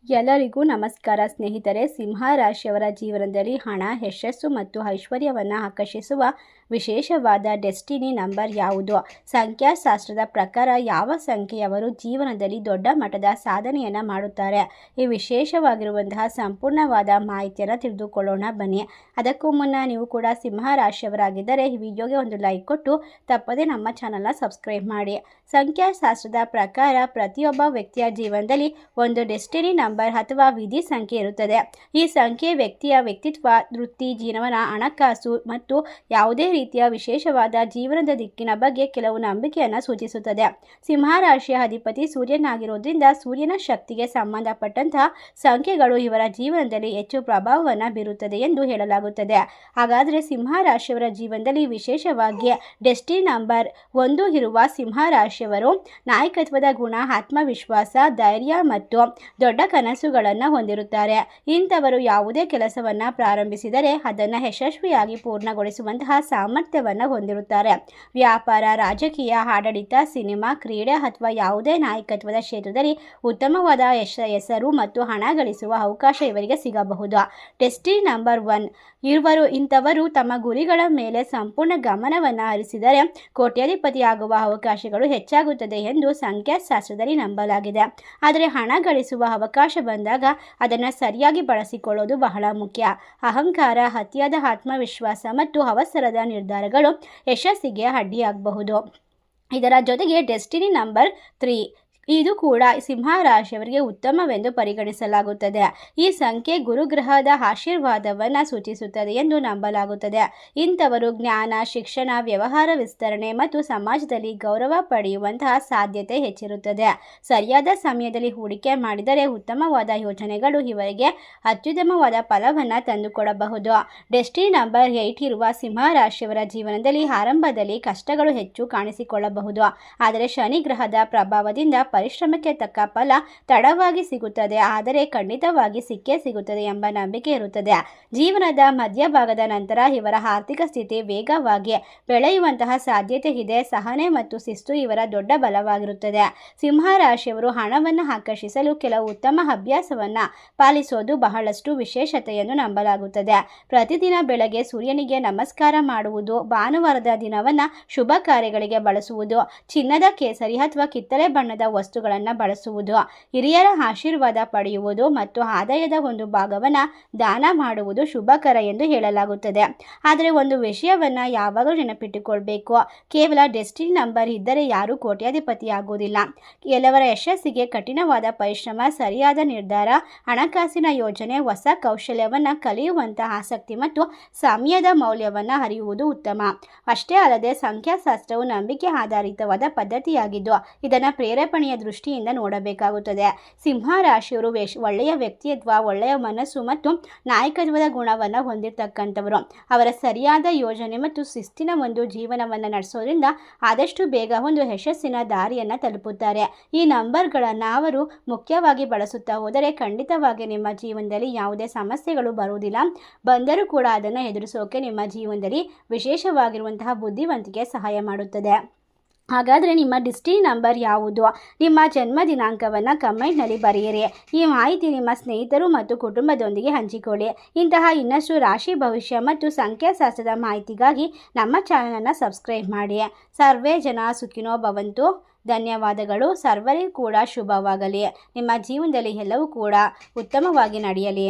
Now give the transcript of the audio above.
ಎಲ್ಲರಿಗೂ ನಮಸ್ಕಾರ ಸ್ನೇಹಿತರೆ. ಸಿಂಹ ರಾಶಿಯವರ ಜೀವನದಲ್ಲಿ ಹಣ, ಯಶಸ್ಸು ಮತ್ತು ಐಶ್ವರ್ಯವನ್ನು ಆಕರ್ಷಿಸುವ ವಿಶೇಷವಾದ ಡೆಸ್ಟಿನಿ ನಂಬರ್ ಯಾವುದು? ಸಂಖ್ಯಾಶಾಸ್ತ್ರದ ಪ್ರಕಾರ ಯಾವ ಸಂಖ್ಯೆಯವರು ಜೀವನದಲ್ಲಿ ದೊಡ್ಡ ಮಟ್ಟದ ಸಾಧನೆಯನ್ನು ಮಾಡುತ್ತಾರೆ? ಈ ವಿಶೇಷವಾಗಿರುವಂತಹ ಸಂಪೂರ್ಣವಾದ ಮಾಹಿತಿಯನ್ನು ತಿಳಿದುಕೊಳ್ಳೋಣ ಬನ್ನಿ. ಅದಕ್ಕೂ ಮುನ್ನ ನೀವು ಕೂಡ ಸಿಂಹ ರಾಶಿಯವರಾಗಿದ್ದರೆ ಈ ವಿಡಿಯೋಗೆ ಒಂದು ಲೈಕ್ ಕೊಟ್ಟು ತಪ್ಪದೇ ನಮ್ಮ ಚಾನಲ್ನ ಸಬ್ಸ್ಕ್ರೈಬ್ ಮಾಡಿ. ಸಂಖ್ಯಾಶಾಸ್ತ್ರದ ಪ್ರಕಾರ ಪ್ರತಿಯೊಬ್ಬ ವ್ಯಕ್ತಿಯ ಜೀವನದಲ್ಲಿ ಒಂದು ಡೆಸ್ಟಿನಿ ನಂಬರ್ ಅಥವಾ ವಿಧಿ ಸಂಖ್ಯೆ ಇರುತ್ತದೆ. ಈ ಸಂಖ್ಯೆ ವ್ಯಕ್ತಿಯ ವ್ಯಕ್ತಿತ್ವ, ವೃತ್ತಿ, ಜೀವನ, ಹಣಕಾಸು ಮತ್ತು ಯಾವುದೇ ರೀತಿಯ ವಿಶೇಷವಾದ ಜೀವನದ ದಿಕ್ಕಿನ ಬಗ್ಗೆ ಕೆಲವು ನಂಬಿಕೆಯನ್ನು ಸೂಚಿಸುತ್ತದೆ. ಸಿಂಹ ರಾಶಿಯ ಅಧಿಪತಿ ಸೂರ್ಯನಾಗಿರೋದ್ರಿಂದ ಸೂರ್ಯನ ಶಕ್ತಿಗೆ ಸಂಬಂಧಪಟ್ಟಂತಹ ಸಂಖ್ಯೆಗಳು ಇವರ ಜೀವನದಲ್ಲಿ ಹೆಚ್ಚು ಪ್ರಭಾವವನ್ನು ಬೀರುತ್ತದೆ ಎಂದು ಹೇಳಲಾಗುತ್ತದೆ. ಹಾಗಾದರೆ ಸಿಂಹ ರಾಶಿಯವರ ಜೀವನದಲ್ಲಿ ವಿಶೇಷವಾಗಿ ಡೆಸ್ಟಿನಿ ನಂಬರ್ 1 ಇರುವ ಸಿಂಹ ರಾಶಿಯವರು ನಾಯಕತ್ವದ ಗುಣ, ಆತ್ಮವಿಶ್ವಾಸ, ಧೈರ್ಯ ಮತ್ತು ದೊಡ್ಡ ಕನಸುಗಳನ್ನು ಹೊಂದಿರುತ್ತಾರೆ. ಇಂಥವರು ಯಾವುದೇ ಕೆಲಸವನ್ನು ಪ್ರಾರಂಭಿಸಿದರೆ ಅದನ್ನು ಯಶಸ್ವಿಯಾಗಿ ಪೂರ್ಣಗೊಳಿಸುವಂತಹ ಸಾಮರ್ಥ್ಯವನ್ನು ಹೊಂದಿರುತ್ತಾರೆ. ವ್ಯಾಪಾರ, ರಾಜಕೀಯ, ಆಡಳಿತ, ಸಿನಿಮಾ, ಕ್ರೀಡೆ ಅಥವಾ ಯಾವುದೇ ನಾಯಕತ್ವದ ಕ್ಷೇತ್ರದಲ್ಲಿ ಉತ್ತಮವಾದ ಹೆಸರು ಮತ್ತು ಹಣ ಗಳಿಸುವ ಅವಕಾಶ ಇವರಿಗೆ ಸಿಗಬಹುದು. ಡೆಸ್ಟಿನಿ ನಂಬರ್ 1 ಇಂಥವರು ತಮ್ಮ ಗುರಿಗಳ ಮೇಲೆ ಸಂಪೂರ್ಣ ಗಮನವನ್ನು ಹರಿಸಿದರೆ ಕೋಟ್ಯಾಧಿಪತಿಯಾಗುವ ಅವಕಾಶಗಳು ಹೆಚ್ಚಾಗುತ್ತದೆ ಎಂದು ಸಂಖ್ಯಾಶಾಸ್ತ್ರದಲ್ಲಿ ನಂಬಲಾಗಿದೆ. ಆದರೆ ಹಣ ಗಳಿಸುವ ಅವಕಾಶ ಬಂದಾಗ ಅದನ್ನು ಸರಿಯಾಗಿ ಬಳಸಿಕೊಳ್ಳೋದು ಬಹಳ ಮುಖ್ಯ. ಅಹಂಕಾರ, ಅತಿಯಾದ ಆತ್ಮವಿಶ್ವಾಸ ಮತ್ತು ಅವಸರದ ನಿರ್ಧಾರಗಳು ಯಶಸ್ಸಿಗೆ ಅಡ್ಡಿಯಾಗಬಹುದು. ಇದರ ಜೊತೆಗೆ ಡೆಸ್ಟಿನಿ ನಂಬರ್ 3 ಇದು ಕೂಡ ಸಿಂಹ ರಾಶಿಯವರಿಗೆ ಉತ್ತಮವೆಂದು ಪರಿಗಣಿಸಲಾಗುತ್ತದೆ. ಈ ಸಂಖ್ಯೆ ಗುರುಗ್ರಹದ ಆಶೀರ್ವಾದವನ್ನು ಸೂಚಿಸುತ್ತದೆ ಎಂದು ನಂಬಲಾಗುತ್ತದೆ. ಇಂಥವರು ಜ್ಞಾನ, ಶಿಕ್ಷಣ, ವ್ಯವಹಾರ ವಿಸ್ತರಣೆ ಮತ್ತು ಸಮಾಜದಲ್ಲಿ ಗೌರವ ಪಡೆಯುವಂತಹ ಸಾಧ್ಯತೆ ಹೆಚ್ಚಿರುತ್ತದೆ. ಸರಿಯಾದ ಸಮಯದಲ್ಲಿ ಹೂಡಿಕೆ ಮಾಡಿದರೆ ಉತ್ತಮವಾದ ಯೋಜನೆಗಳು ಇವರಿಗೆ ಅತ್ಯುತ್ತಮವಾದ ಫಲವನ್ನು ತಂದುಕೊಡಬಹುದು. ಡೆಸ್ಟಿನಿ ನಂಬರ್ 8 ಇರುವ ಸಿಂಹ ರಾಶಿಯವರ ಜೀವನದಲ್ಲಿ ಆರಂಭದಲ್ಲಿ ಕಷ್ಟಗಳು ಹೆಚ್ಚು ಕಾಣಿಸಿಕೊಳ್ಳಬಹುದು. ಆದರೆ ಶನಿ ಗ್ರಹದ ಪ್ರಭಾವದಿಂದ ಪರಿಶ್ರಮಕ್ಕೆ ತಕ್ಕ ಫಲ ತಡವಾಗಿ ಸಿಗುತ್ತದೆ, ಆದರೆ ಖಂಡಿತವಾಗಿ ಸಿಕ್ಕೇ ಸಿಗುತ್ತದೆ ಎಂಬ ನಂಬಿಕೆ ಇರುತ್ತದೆ. ಜೀವನದ ಮಧ್ಯಭಾಗದ ನಂತರ ಇವರ ಆರ್ಥಿಕ ಸ್ಥಿತಿ ವೇಗವಾಗಿ ಬೆಳೆಯುವಂತಹ ಸಾಧ್ಯತೆ ಇದೆ. ಸಹನೆ ಮತ್ತು ಶಿಸ್ತು ಇವರ ದೊಡ್ಡ ಬಲವಾಗಿರುತ್ತದೆ. ಸಿಂಹ ರಾಶಿಯವರು ಹಣವನ್ನು ಆಕರ್ಷಿಸಲು ಕೆಲವು ಉತ್ತಮ ಅಭ್ಯಾಸವನ್ನು ಪಾಲಿಸೋದು ಬಹಳಷ್ಟು ವಿಶೇಷತೆ ಎಂದು ನಂಬಲಾಗುತ್ತದೆ. ಪ್ರತಿದಿನ ಬೆಳಗ್ಗೆ ಸೂರ್ಯನಿಗೆ ನಮಸ್ಕಾರ ಮಾಡುವುದು, ಭಾನುವಾರದ ದಿನವನ್ನು ಶುಭ ಕಾರ್ಯಗಳಿಗೆ ಬಳಸುವುದು, ಚಿನ್ನದ, ಕೇಸರಿ ಅಥವಾ ಕಿತ್ತಳೆ ಬಣ್ಣದ ವಸ್ತುಗಳನ್ನು ಬಳಸುವುದು, ಹಿರಿಯರ ಆಶೀರ್ವಾದ ಪಡೆಯುವುದು ಮತ್ತು ಆದಾಯದ ಒಂದು ಭಾಗವನ್ನು ದಾನ ಮಾಡುವುದು ಶುಭಕರ ಎಂದು ಹೇಳಲಾಗುತ್ತದೆ. ಆದರೆ ಒಂದು ವಿಷಯವನ್ನು ಯಾವಾಗಲೂ ನೆನಪಿಟ್ಟುಕೊಳ್ಬೇಕು, ಕೇವಲ ಡೆಸ್ಟಿನಿ ನಂಬರ್ ಇದ್ದರೆ ಯಾರೂ ಕೋಟ್ಯಾಧಿಪತಿಯಾಗುವುದಿಲ್ಲ. ಕೆಲವರ ಯಶಸ್ಸಿಗೆ ಕಠಿಣವಾದ ಪರಿಶ್ರಮ, ಸರಿಯಾದ ನಿರ್ಧಾರ, ಹಣಕಾಸಿನ ಯೋಜನೆ, ಹೊಸ ಕೌಶಲ್ಯವನ್ನು ಕಲಿಯುವಂತಹ ಆಸಕ್ತಿ ಮತ್ತು ಸಮಯದ ಮೌಲ್ಯವನ್ನು ಅರಿಯುವುದು ಉತ್ತಮ. ಅಷ್ಟೇ ಅಲ್ಲದೆ ಸಂಖ್ಯಾಶಾಸ್ತ್ರವು ನಂಬಿಕೆ ಆಧಾರಿತವಾದ ಪದ್ಧತಿಯಾಗಿದ್ದು ಇದನ್ನು ಪ್ರೇರೇಪಣೆಯ ದೃಷ್ಟಿಯಿಂದ ನೋಡಬೇಕಾಗುತ್ತದೆ. ಸಿಂಹ ರಾಶಿಯವರು ಒಳ್ಳೆಯ ವ್ಯಕ್ತಿತ್ವ, ಒಳ್ಳೆಯ ಮನಸ್ಸು ಮತ್ತು ನಾಯಕತ್ವದ ಗುಣವನ್ನು ಹೊಂದಿರತಕ್ಕಂಥವರು. ಅವರ ಸರಿಯಾದ ಯೋಜನೆ ಮತ್ತು ಶಿಸ್ತಿನ ಒಂದು ಜೀವನವನ್ನು ನಡೆಸೋದ್ರಿಂದ ಆದಷ್ಟು ಬೇಗ ಒಂದು ಯಶಸ್ಸಿನ ದಾರಿಯನ್ನು ತಲುಪುತ್ತಾರೆ. ಈ ನಂಬರ್ಗಳನ್ನು ಅವರು ಮುಖ್ಯವಾಗಿ ಬಳಸುತ್ತಾ ಹೋದರೆ ಖಂಡಿತವಾಗಿ ನಿಮ್ಮ ಜೀವನದಲ್ಲಿ ಯಾವುದೇ ಸಮಸ್ಯೆಗಳು ಬರುವುದಿಲ್ಲ. ಬಂದರೂ ಕೂಡ ಅದನ್ನು ಎದುರಿಸೋಕೆ ನಿಮ್ಮ ಜೀವನದಲ್ಲಿ ವಿಶೇಷವಾಗಿರುವಂತಹ ಬುದ್ಧಿವಂತಿಕೆ ಸಹಾಯ ಮಾಡುತ್ತದೆ. ಹಾಗಾದರೆ ನಿಮ್ಮ ಡೆಸ್ಟಿನಿ ನಂಬರ್ ಯಾವುದು? ನಿಮ್ಮ ಜನ್ಮ ದಿನಾಂಕವನ್ನು ಕಮೆಂಟ್ನಲ್ಲಿ ಬರೆಯಿರಿ. ಈ ಮಾಹಿತಿ ನಿಮ್ಮ ಸ್ನೇಹಿತರು ಮತ್ತು ಕುಟುಂಬದೊಂದಿಗೆ ಹಂಚಿಕೊಳ್ಳಿ. ಇಂತಹ ಇನ್ನಷ್ಟು ರಾಶಿ ಭವಿಷ್ಯ ಮತ್ತು ಸಂಖ್ಯಾಶಾಸ್ತ್ರದ ಮಾಹಿತಿಗಾಗಿ ನಮ್ಮ ಚಾನಲನ್ನು ಸಬ್ಸ್ಕ್ರೈಬ್ ಮಾಡಿ. ಸರ್ವೇ ಜನ ಸುಖಿನೋ ಭವಂತು. ಧನ್ಯವಾದಗಳು. ಸರ್ವರಿಗೂ ಕೂಡ ಶುಭವಾಗಲಿ. ನಿಮ್ಮ ಜೀವನದಲ್ಲಿ ಎಲ್ಲವೂ ಕೂಡ ಉತ್ತಮವಾಗಿ ನಡೆಯಲಿ.